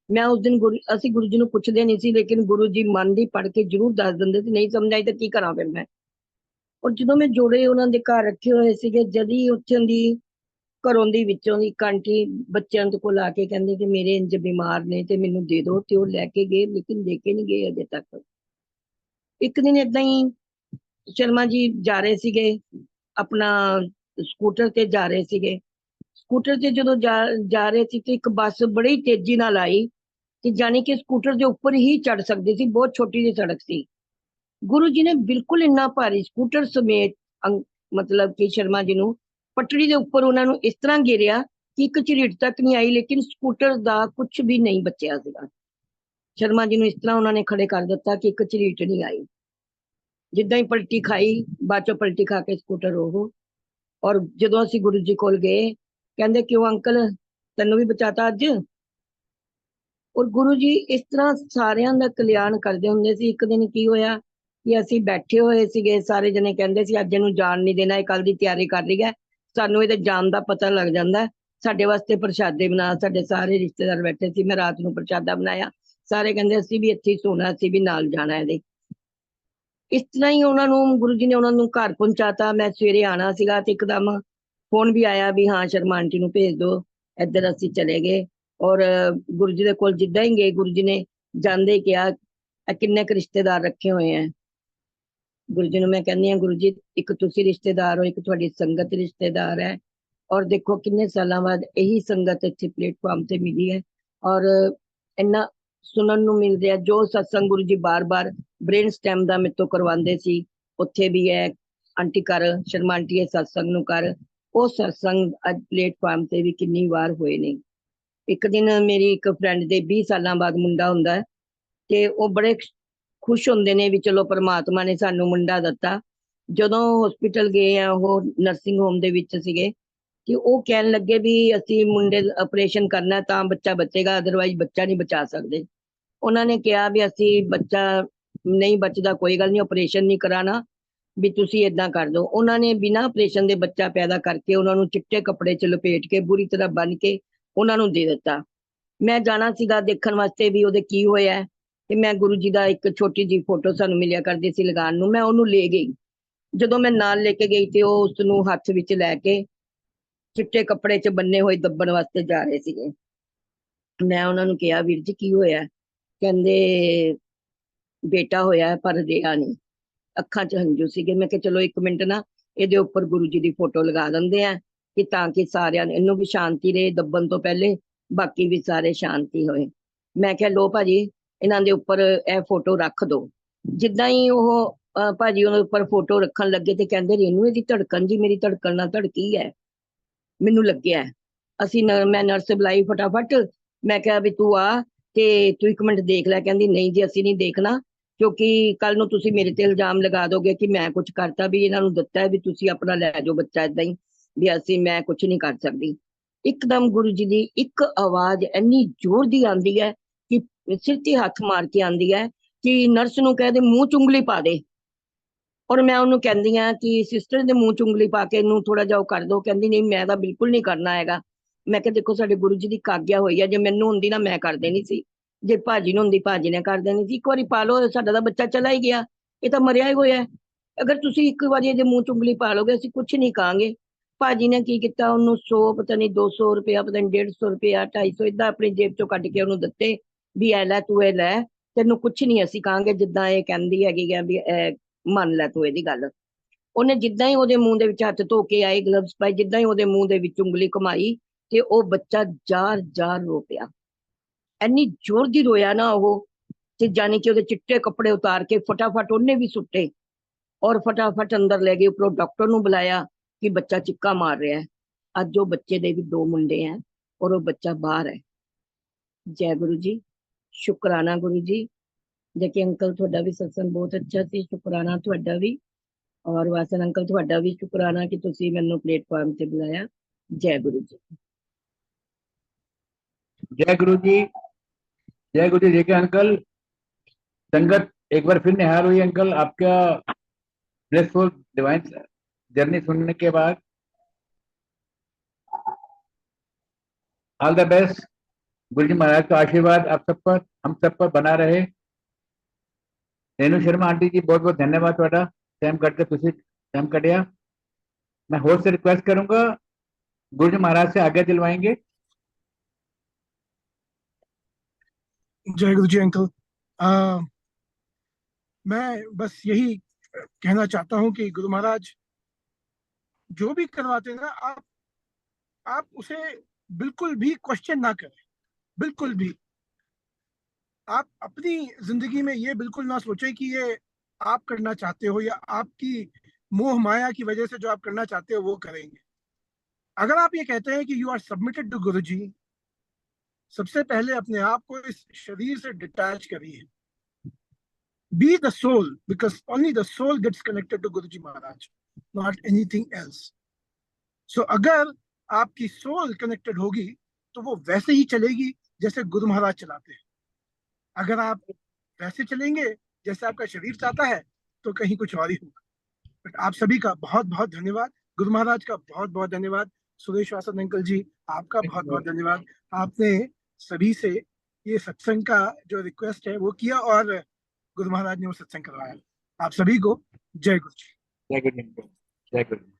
ਮੈਂ ਉਸ ਦਿਨ ਅਸੀਂ ਗੁਰੂ ਜੀ ਨੂੰ ਪੁੱਛਦੇ ਨਹੀਂ ਸੀ, ਲੇਕਿਨ ਗੁਰੂ ਜੀ ਮਨ ਦੀ ਪੜ੍ਹ ਕੇ ਜ਼ਰੂਰ ਦੱਸ ਦਿੰਦੇ ਸੀ ਨਹੀਂ ਸਮਝ ਆਈ ਤਾਂ ਕੀ ਕਰਾਂ ਫਿਰ ਮੈਂ। ਔਰ ਜਦੋਂ ਮੈਂ ਜੋੜੇ ਉਹਨਾਂ ਦੇ ਘਰ ਰੱਖੇ ਹੋਏ ਸੀਗੇ, ਜਦ ਹੀ ਉੱਥੋਂ ਦੀ ਘਰੋਂ ਦੀ ਵਿੱਚੋਂ ਦੀ ਇੱਕ ਆਂਟੀ ਬੱਚਿਆਂ ਦੇ ਕੋਲ ਆ ਕੇ ਕਹਿੰਦੇ ਕਿ ਮੇਰੇ ਇੰਜ ਬਿਮਾਰ ਨੇ ਤੇ ਮੈਨੂੰ ਦੇ ਦਿਓ, ਤੇ ਉਹ ਲੈ ਕੇ ਗਏ ਲੇਕਿਨ ਦੇ ਕੇ ਨਹੀਂ ਗਏ ਅਜੇ ਤੱਕ। ਇੱਕ ਦਿਨ ਏਦਾਂ ਹੀ ਸ਼ਰਮਾ ਜੀ ਜਾ ਰਹੇ ਸੀਗੇ ਆਪਣਾ ਸਕੂਟਰ ਤੇ ਜਾ ਰਹੇ ਸੀਗੇ। ਸਕੂਟਰ ਤੇ ਜਦੋਂ ਜਾ ਰਹੇ ਸੀ ਤੇ ਇੱਕ ਬੱਸ ਬੜੀ ਤੇਜ਼ੀ ਨਾਲ ਆਈ ਕਿ ਜਾਨੀ ਕਿ ਸਕੂਟਰ ਦੇ ਉੱਪਰ ਹੀ ਚੜ ਸਕਦੀ ਸੀ, ਬਹੁਤ ਛੋਟੀ ਜਿਹੀ ਸੜਕ ਸੀ। ਗੁਰੂ ਜੀ ਨੇ ਬਿਲਕੁਲ ਇੰਨਾ ਭਾਰੀ ਸਕੂਟਰ ਸਮੇਤ ਮਤਲਬ ਕਿ ਸ਼ਰਮਾ ਜੀ ਨੂੰ ਪਟੜੀ ਦੇ ਉੱਪਰ ਉਹਨਾਂ ਨੂੰ ਇਸ ਤਰ੍ਹਾਂ ਘੇਰਿਆ ਕਿ ਇੱਕ ਝਰੀਟ ਤੱਕ ਨਹੀਂ ਆਈ, ਲੇਕਿਨ ਸਕੂਟਰ ਦਾ ਕੁਝ ਵੀ ਨਹੀਂ ਬਚਿਆ ਸੀਗਾ। ਸ਼ਰਮਾ ਜੀ ਨੂੰ ਇਸ ਤਰ੍ਹਾਂ ਉਹਨਾਂ ਨੇ ਖੜੇ ਕਰ ਦਿੱਤਾ ਕਿ ਇੱਕ ਝਰੀਟ ਨਹੀਂ ਆਈ। ਜਿੱਦਾਂ ਹੀ ਪਲਟੀ ਖਾਈ, ਬਾਅਦ ਚੋਂ ਪਲਟੀ ਖਾ ਕੇ ਸਕੂਟਰ ਉਹ। ਔਰ ਜਦੋਂ ਅਸੀਂ ਗੁਰੂ ਜੀ ਕੋਲ ਗਏ ਕਹਿੰਦੇ ਕਿਉਂ ਅੰਕਲ ਤੈਨੂੰ ਵੀ ਬਚਾਤਾ ਅੱਜ। ਔਰ ਗੁਰੂ ਜੀ ਇਸ ਤਰ੍ਹਾਂ ਸਾਰਿਆਂ ਦਾ ਕਲਿਆਣ ਕਰਦੇ ਹੁੰਦੇ ਸੀ। ਇੱਕ ਦਿਨ ਕੀ ਹੋਇਆ ਕਿ ਅਸੀਂ ਬੈਠੇ ਹੋਏ ਸੀਗੇ, ਸਾਰੇ ਜਣੇ ਕਹਿੰਦੇ ਸੀ ਅੱਜ ਇਹਨੂੰ ਜਾਣ ਨਹੀਂ ਦੇਣਾ, ਇਹ ਕੱਲ ਦੀ ਤਿਆਰੀ ਕਰ ਰਹੀ ਹੈ, ਸਾਨੂੰ ਇਹਦੇ ਜਾਣ ਦਾ ਪਤਾ ਲੱਗ ਜਾਂਦਾ, ਸਾਡੇ ਵਾਸਤੇ ਪ੍ਰਸ਼ਾਦੇ ਬਣਾ। ਸਾਡੇ ਸਾਰੇ ਰਿਸ਼ਤੇਦਾਰ ਬੈਠੇ ਸੀ, ਮੈਂ ਰਾਤ ਨੂੰ ਪ੍ਰਸ਼ਾਦਾ ਬਣਾਇਆ। ਸਾਰੇ ਕਹਿੰਦੇ ਅਸੀਂ ਵੀ ਇੱਥੇ ਹੀ ਸੋਣਾ, ਅਸੀਂ ਵੀ ਨਾਲ ਜਾਣਾ ਇਹਦੇ। ਇਸ ਤਰ੍ਹਾਂ ਹੀ ਉਹਨਾਂ ਨੂੰ ਗੁਰੂ ਜੀ ਨੇ ਉਹਨਾਂ ਨੂੰ ਘਰ ਪਹੁੰਚਾਤਾ। ਮੈਂ ਸਵੇਰੇ ਆਣਾ ਸੀਗਾ ਤੇ ਇੱਕਦਮ ਫੋਨ ਵੀ ਆਇਆ ਵੀ ਹਾਂ ਸ਼ਰਮਾ ਆਂਟੀ ਨੂੰ ਭੇਜ ਦਿਓ ਇੱਧਰ। ਅਸੀਂ ਚਲੇ ਗਏ ਔਰ ਗੁਰੂ ਜੀ ਦੇ ਕੋਲ ਜਿੱਦਾਂ ਹੀ ਗਏ ਗੁਰੂ ਜੀ ਨੇ ਜਾਂਦੇ ਕਿਹਾ ਕਿੰਨੇ ਕੁ ਰਿਸ਼ਤੇਦਾਰ ਰੱਖੇ ਹੋਏ ਆ। ਗੁਰੂ ਜੀ ਨੂੰ ਮੈਂ ਕਹਿੰਦੀ ਹਾਂ ਗੁਰੂ ਜੀ ਇੱਕ ਤੁਸੀਂ ਰਿਸ਼ਤੇਦਾਰ ਹੋ, ਇੱਕ ਤੁਹਾਡੀ ਸੰਗਤ ਰਿਸ਼ਤੇਦਾਰ ਹੈ। ਔਰ ਦੇਖੋ ਕਿੰਨੇ ਸਾਲਾਂ ਬਾਅਦ ਇਹੀ ਸੰਗਤ ਇੱਥੇ ਪਲੇਟਫਾਰਮ ਤੇ ਮਿਲੀ ਹੈ ਔਰ ਇੰਨਾ ਸੁਣਨ ਨੂੰ ਮਿਲ ਰਿਹਾ। ਜੋ ਸਤਸੰਗ ਗੁਰੂ ਜੀ ਬਾਰ-ਬਾਰ ਬ੍ਰੇਨ ਸਟੈਮ ਦਾ ਮੇਰੇ ਤੋਂ ਕਰਵਾਉਂਦੇ ਸੀ, ਉੱਥੇ ਵੀ ਹੈ ਆਂਟੀ ਕਰ, ਸ਼ਰਮਾ ਆਂਟੀ ਇਹ ਸਤਸੰਗ ਨੂੰ ਕਰ। ਉਹ ਸਤਸੰਗ ਅੱਜ ਪਲੇਟਫਾਰਮ ਤੇ ਵੀ ਕਿੰਨੀ ਵਾਰ ਹੋਏ ਨੇ। ਇੱਕ ਦਿਨ ਮੇਰੀ ਇੱਕ ਫਰੈਂਡ ਦੇ 20 ਸਾਲਾਂ ਬਾਅਦ ਮੁੰਡਾ ਹੁੰਦਾ ਹੈ ਤੇ ਉਹ ਬੜੇ ਖੁਸ਼ ਹੁੰਦੇ ਨੇ ਵੀ ਚਲੋ ਪਰਮਾਤਮਾ ਨੇ ਸਾਨੂੰ ਮੁੰਡਾ ਦਿੱਤਾ। ਜਦੋਂ ਹਸਪੀਟਲ ਗਏ ਆ, ਉਹ ਨਰਸਿੰਗ ਹੋਮ ਦੇ ਵਿੱਚ ਸੀਗੇ, ਕਿ ਉਹ ਕਹਿਣ ਲੱਗੇ ਵੀ ਅਸੀਂ ਮੁੰਡੇ ਦਾ ਆਪਰੇਸ਼ਨ ਕਰਨਾ ਤਾਂ ਬੱਚਾ ਬਚੇਗਾ, ਅਦਰਵਾਈਜ਼ ਬੱਚਾ ਨਹੀਂ ਬਚਾ ਸਕਦੇ। ਉਹਨਾਂ ਨੇ ਕਿਹਾ ਵੀ ਅਸੀਂ ਬੱਚਾ ਨਹੀਂ ਬਚਦਾ, ਕੋਈ ਗੱਲ ਨਹੀਂ, ਆਪਰੇਸ਼ਨ ਨਹੀਂ ਕਰਾਣਾ, ਵੀ ਤੁਸੀਂ ਏਦਾਂ ਕਰ ਦਿਓ। ਉਹਨਾਂ ਨੇ ਬਿਨਾਂ ਆਪਰੇਸ਼ਨ ਦੇ ਬੱਚਾ ਪੈਦਾ ਕਰਕੇ ਉਹਨਾਂ ਨੂੰ ਚਿੱਟੇ ਕੱਪੜੇ 'ਚ ਲਪੇਟ ਕੇ ਬੁਰੀ ਤਰ੍ਹਾਂ ਬੰਨ ਕੇ ਉਹਨਾਂ ਨੂੰ ਦੇ ਦਿੱਤਾ। ਮੈਂ ਜਾਣਾ ਸੀਗਾ ਦੇਖਣ ਵਾਸਤੇ ਵੀ ਉਹਦੇ ਕੀ ਹੋਇਆ ਤੇ ਮੈਂ ਗੁਰੂ ਜੀ ਦਾ ਇੱਕ ਛੋਟੀ ਜਿਹੀ ਫੋਟੋ ਸਾਨੂੰ ਮਿਲਿਆ ਕਰਦੀ ਸੀ ਲਗਾਉਣ ਨੂੰ, ਮੈਂ ਉਹਨੂੰ ਲੈ ਗਈ। ਜਦੋਂ ਮੈਂ ਨਾਲ ਲੈ ਕੇ ਗਈ ਤੇ ਉਹ ਉਸ ਨੂੰ ਹੱਥ ਵਿੱਚ ਲੈ ਕੇ ਚਿੱਟੇ ਕੱਪੜੇ 'ਚ ਬੰਨੇ ਹੋਏ ਦੱਬਣ ਵਾਸਤੇ ਜਾ ਰਹੇ ਸੀਗੇ। ਮੈਂ ਉਹਨਾਂ ਨੂੰ ਕਿਹਾ ਵੀਰ ਜੀ ਕੀ ਹੋਇਆ? ਕਹਿੰਦੇ ਬੇਟਾ ਹੋਇਆ ਪਰ ਰਿਹਾ ਨਹੀਂ, ਅੱਖਾਂ 'ਚ ਹੰਝੂ ਸੀਗੇ। ਮੈਂ ਕਿਹਾ ਚਲੋ 1 ਮਿੰਟ ਨਾ ਇਹਦੇ ਉੱਪਰ ਗੁਰੂ ਜੀ ਦੀ ਫੋਟੋ ਲਗਾ ਦਿੰਦੇ ਆ ਕਿ ਤਾਂ ਕਿ ਸਾਰਿਆਂ ਨੂੰ ਇਹਨੂੰ ਵੀ ਸ਼ਾਂਤੀ ਰਹੇ, ਦੱਬਣ ਤੋਂ ਪਹਿਲੇ ਬਾਕੀ ਵੀ ਸਾਰੇ ਸ਼ਾਂਤੀ ਹੋਏ। ਮੈਂ ਕਿਹਾ ਲੋ ਭਾਜੀ ਇਹਨਾਂ ਦੇ ਉੱਪਰ ਇਹ ਫੋਟੋ ਰੱਖ ਦੋ। ਜਿੱਦਾਂ ਹੀ ਉਹ ਭਾਜੀ ਉਹਦੇ ਉੱਪਰ ਫੋਟੋ ਰੱਖਣ ਲੱਗੇ ਤੇ ਕਹਿੰਦੇ ਰੇਨੂ ਇਹਦੀ ਧੜਕਣ ਜੀ ਮੇਰੀ ਧੜਕਣ ਨਾਲ ਧੜਕੀ ਹੈ, ਮੈਨੂੰ ਲੱਗਿਆ। ਮੈਂ ਨਰਸ ਬੁਲਾਈ ਫਟਾਫਟ। ਮੈਂ ਕਿਹਾ ਵੀ ਤੂੰ ਆ ਤੇ ਤੂੰ 1 ਮਿੰਟ ਦੇਖ ਲੈ। ਕਹਿੰਦੀ ਨਹੀਂ ਜੀ ਅਸੀਂ ਨਹੀਂ ਦੇਖਣਾ, ਕਿਉਂਕਿ ਕੱਲ ਨੂੰ ਤੁਸੀਂ ਮੇਰੇ ਤੇ ਇਲਜ਼ਾਮ ਲਗਾ ਦੋਗੇ ਕਿ ਮੈਂ ਕੁਝ ਕਰਤਾ, ਵੀ ਇਹਨਾਂ ਨੂੰ ਦਿੱਤਾ ਵੀ ਤੁਸੀਂ ਆਪਣਾ ਲੈ ਜਾਓ ਬੱਚਾ ਏਦਾਂ ਹੀ, ਵੀ ਮੈਂ ਕੁਝ ਨਹੀਂ ਕਰ ਸਕਦੀ। ਇੱਕਦਮ ਗੁਰੂ ਜੀ ਦੀ ਇੱਕ ਆਵਾਜ਼ ਇੰਨੀ ਜ਼ੋਰ ਦੀ ਆਉਂਦੀ ਹੈ ਕਿ ਸਿਰ ਤੇ ਹੱਥ ਮਾਰ ਕੇ ਆਉਂਦੀ ਹੈ ਕਿ ਨਰਸ ਨੂੰ ਕਹਿ ਦੇ ਮੂੰਹ 'ਚ ਉਂਗਲੀ ਪਾ ਦੇ। ਔਰ ਮੈਂ ਉਹਨੂੰ ਕਹਿੰਦੀ ਆ ਕਿ ਸਿਸਟਰ ਦੇ ਮੂੰਹ ਚ ਉਂਗਲੀ ਪਾ ਕੇ ਇਹਨੂੰ ਥੋੜਾ ਜਿਹਾ ਉਹ ਕਰ ਦੋ। ਕਹਿੰਦੀ ਨਹੀਂ ਮੈਂ ਤਾਂ ਬਿਲਕੁਲ ਨਹੀਂ ਕਰਨਾ ਹੈਗਾ। ਮੈਂ ਕਿਹਾ ਦੇਖੋ ਸਾਡੇ ਗੁਰੂ ਜੀ ਦੀ ਕਾਗਿਆ ਹੋਈ ਹੈ, ਜੇ ਮੈਨੂੰ ਹੁੰਦੀ ਨਾ ਮੈਂ ਕਰ ਦੇਣੀ ਸੀ, ਜੇ ਭਾਜੀ ਨੂੰ ਹੁੰਦੀ ਭਾਜੀ ਨੇ ਕਰ ਦੇਣੀ ਸੀ। ਇੱਕ ਵਾਰੀ ਪਾ ਲਓ, ਸਾਡਾ ਤਾਂ ਬੱਚਾ ਚਲਾ ਹੀ ਗਿਆ, ਇਹ ਤਾਂ ਮਰਿਆ ਹੀ ਹੋਇਆ। ਅਗਰ ਤੁਸੀਂ ਇੱਕ ਵਾਰੀ ਇਹਦੇ ਮੂੰਹ ਚ ਉਂਗਲੀ ਪਾ ਲੋਗੇ ਅਸੀਂ ਕੁਝ ਨਹੀਂ ਕਹਾਂਗੇ। ਭਾਜੀ ਨੇ ਕੀ ਕੀਤਾ, ਉਹਨੂੰ 100 ਪਤਾ ਨਹੀਂ 200 ਰੁਪਇਆ ਪਤਾ ਨਹੀਂ 150 ਰੁਪਇਆ 250 ਏਦਾਂ ਆਪਣੀ ਜੇਬ ਚੋਂ ਕੱਢ ਕੇ ਉਹਨੂੰ ਦਿੱਤੇ ਵੀ ਐ ਲੈ ਤੂੰ ਇਹ ਲੈ, ਤੈਨੂੰ ਕੁਝ ਨਹੀਂ ਅਸੀਂ ਕਹਾਂਗੇ, ਜਿੱਦਾਂ ਇਹ ਕਹਿੰਦੀ ਹੈਗੀ ਆ ਵੀ ਮੰਨ ਲੈ ਤੂੰ ਇਹਦੀ ਗੱਲ। ਉਹਨੇ ਜਿੱਦਾਂ ਹੀ ਉਹਦੇ ਮੂੰਹ ਦੇ ਵਿੱਚ ਹੱਥ ਧੋ ਕੇ ਆਏ, ਗਲਵਸ ਪਾਏ, ਜਿੱਦਾਂ ਹੀ ਉਹਦੇ ਮੂੰਹ ਦੇ ਵਿੱਚ ਉਂਗਲੀ ਘੁਮਾਈ ਤੇ ਉਹ ਬੱਚਾ ਜ਼ਾਰ ਜ਼ਾਰ ਰੋ ਪਿਆ। ਇੰਨੀ ਜ਼ੋਰ ਦੀ ਰੋਇਆ ਨਾ ਉਹ, ਤੇ ਜਾਨੀ ਕਿ ਉਹਦੇ ਚਿੱਟੇ ਕੱਪੜੇ ਉਤਾਰ ਕੇ ਫਟਾਫਟ ਉਹਨੇ ਵੀ ਸੁੱਟੇ ਔਰ ਫਟਾਫਟ ਅੰਦਰ ਲੈ ਗਏ। ਉੱਪਰੋਂ ਡਾਕਟਰ ਨੂੰ ਬੁਲਾਇਆ ਕਿ ਬੱਚਾ ਚਿੱਕਾ ਮਾਰ ਰਿਹਾ ਹੈ। ਅੱਜ ਉਹ ਬੱਚੇ ਦੇ ਵੀ 2 ਮੁੰਡੇ ਹੈ ਔਰ ਉਹ ਬੱਚਾ ਬਾਹਰ ਹੈ। ਜੈ ਗੁਰੂ ਜੀ, ਸ਼ੁਕਰਾਨਾ ਗੁਰੂ ਜੀ। ਜੈਕੀ ਅੰਕਲ ਤੁਹਾਡਾ ਵੀ ਸਤਸੰਗ ਬਹੁਤ ਅੱਛਾ ਸੀ, ਸ਼ੁਕਰਾਨਾ ਤੁਹਾਡਾ ਵੀ। ਔਰ ਵਾਸਨ ਅੰਕਲ ਤੁਹਾਡਾ ਵੀ ਸ਼ੁਕਰਾਨਾ ਕਿ ਤੁਸੀਂ ਮੈਨੂੰ ਪਲੇਟਫਾਰਮ ਤੇ ਬੁਲਾਇਆ। ਜੈ ਗੁਰੂ जी। जय गुरु जी, जय गुरु जी। देखिए अंकल, संगत एक बार फिर निहार हुई अंकल, आपका ब्लेसफुल डिवाइन जर्नी सुनने के बाद। All the best. गुरु जी महाराज का आशीर्वाद आप सब पर, हम सब पर बना रहे। रेणु शर्मा आंटी जी बहुत बहुत धन्यवाद ਤੁਹਾਡਾ टाइम कट के ਤੁਸੀਂ टाइम कटिया। मैं होस्ट से रिक्वेस्ट करूंगा, गुरु जी महाराज से आगे दिलवाएंगे। जय गुरु जी अंकल। मैं बस यही कहना चाहता हूँ कि गुरु महाराज जो भी करवाते हैं ना, आप उसे बिल्कुल भी क्वेश्चन ना करें, बिल्कुल भी। आप अपनी जिंदगी में ये बिल्कुल ना सोचें कि ये आप करना चाहते हो या आपकी मोह माया की वजह से जो आप करना चाहते हो वो करेंगे। अगर आप ये कहते हैं कि you are submitted to Guru जी, सबसे पहले अपने आप को इस शरीर से डिटैच करिए। Be the soul, because only the soul gets connected to Guru ji Maharaj, not anything else. So अगर आपकी सोल कनेक्टेड होगी तो वो वैसे ही चलेगी जैसे गुरु महाराज चलाते हैं। अगर आप वैसे चलेंगे जैसे आपका शरीर चाहता है तो कहीं कुछ और ही होगा। बट आप सभी का बहुत बहुत धन्यवाद, गुरु महाराज का बहुत बहुत धन्यवाद, सुरेश वासन अंकल जी आपका बहुत बहुत धन्यवाद। आपने सभी से ये सत्संग का जो रिक्वेस्ट है वो किया और गुरु महाराज ने वो सत्संग करवाया। आप सभी को जय गुरु जी। जय गुरु जी, जय गुरु जी।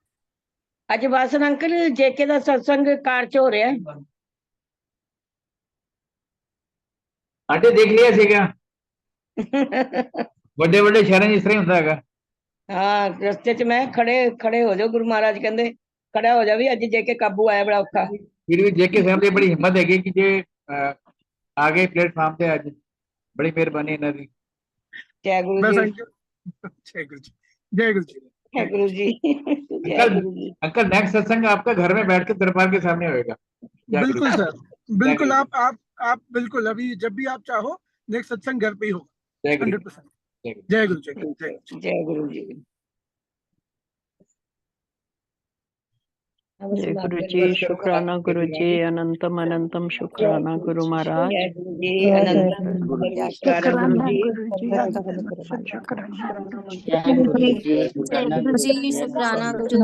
ਅੱਜ ਵਾਸਨ ਅੰਕਲ ਜੇਕੇ ਦਾ ਸਤਸੰਗ ਕਾਰ ਚ ਹੋ ਰਿਹਾ ਹੈ। ਆਂਟੀ ਦੇਖ ਲਿਆ ਸੀਗਾ, ਵੱਡੇ ਵੱਡੇ ਸ਼ਹਿਰਾਂ 'ਚ ਇਸ ਤਰ੍ਹਾਂ ਹੀ ਹੁੰਦਾ ਹੈਗਾ। ਹਾਂ ਰਸਤੇ ਚ ਮੈਂ ਖੜੇ ਹੋ ਜਾਓ, ਗੁਰੂ ਮਹਾਰਾਜ ਕਹਿੰਦੇ ਖੜਾ ਹੋ ਜਾ ਵੀ ਅੱਜ ਜੇਕੇ ਕਾਬੂ ਆਇਆ ਬੜਾ ਔਖਾ। ਫਿਰ ਵੀ ਜੇਕੇ ਸਾਹਿਬ ਦੀ ਬੜੀ ਹਿੰਮਤ ਹੈਗੀ ਕਿ ਜੇ ਆ ਗਏ ਪਲੇਟਫਾਰਮ ਤੇ, ਅੱਜ ਬੜੀ ਮਿਹਰਬਾਨੀ ਇਹਨਾਂ ਦੀ। ਜੈ ਗੁਰੂ ਜੀ, जय गुरु जी, जय गुरु जी, जय गुरु जी, जय गुरु जी। अंकल नेक्स्ट सत्संग आपका घर में बैठ के दरबार के सामने होएगा। बिल्कुल सर, बिल्कुल। आप बिल्कुल अभी जब भी आप चाहो नेक्स्ट सत्संग घर पे ही होगा 100%। जय गुरु जी, जय गुरु जी। जय गुरु जी, शुक्राना गुरु जी, अनंतम अनंतम शुक्राना गुरु महाराज। जय गुरु जी, अनंत शुक्राना गुरु जी, जय गुरु जी, शुक्राना गुरु जी।